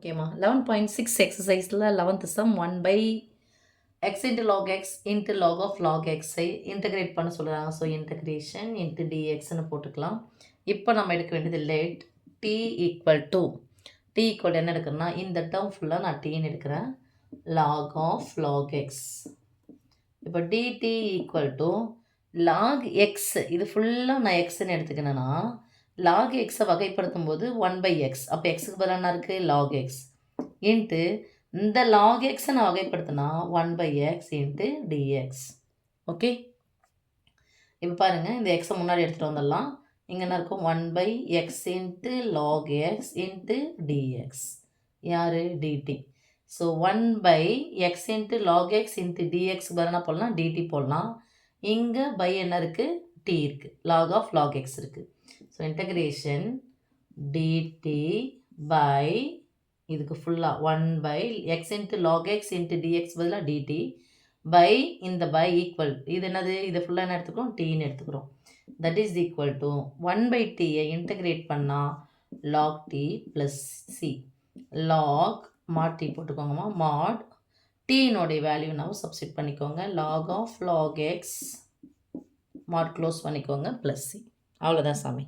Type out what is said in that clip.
ஓகேம்மா 11.6 எக்ஸசைஸில் 11th sum 1 by X into log X into log of log எக்ஸை integrate பண்ண சொல்கிறாங்க. ஸோ இன்டகிரேஷன் இன்ட்டு டிஎக்ஸ்ன்னு போட்டுக்கலாம். இப்போ நம்ம எடுக்க வேண்டியது லெட் டி ஈக்குவல் டு என்ன எடுக்கிறேன்னா இந்த டேர்ம் ஃபுல்லாக நான் டீன்னு எடுக்கிறேன். Log of log x. இப்போ dt equal to log x, இது ஃபுல்லாக நான் எக்ஸ்ன்னு எடுத்துக்கினேன்னா லாக் எக்ஸை வகைப்படுத்தும் போது 1 பை எக்ஸ், அப்போ எக்ஸுக்கு பதிலாக என்ன இருக்குது லாக் எக்ஸ் இன்ட்டு இந்த லாக் எக்ஸை நான் வகைப்படுத்தினா 1 by X into D X. Okay, இப்போ பாருங்கள் இந்த எக்ஸை முன்னாடி எடுத்துகிட்டு வந்துடலாம். இங்கே என்ன இருக்கும் 1 by X into log X into dx. யார் dt. So 1 by X into log X into dx பதிலாக போடலாம், டிடி போடலாம். இங்கே பை என்ன இருக்குது டி இருக்குது, லாக் ஆஃப் லாக் எக்ஸ் இருக்குது. ஸோ இன்டகிரேஷன் டிடி பை இதுக்கு ஃபுல்லாக 1 by X into log X into dx பதிலாக டிடி பை இந்த பை ஈக்குவல் இது என்னது, இது ஃபுல்லாக என்ன எடுத்துக்கிறோம் டீன்னு எடுத்துக்கிறோம். That is equal to 1 by டீயை இன்டகிரேட் பண்ணால் log t plus c. Log mod t போட்டுக்கோங்கம்மா, மாட் டீனுடைய வேல்யூ நம்ம சப்ஸ்டிட் பண்ணிக்கோங்க. Log of log x mod close பண்ணிக்கோங்க ப்ளஸ் சி. அவ்வளோதான் சாமி.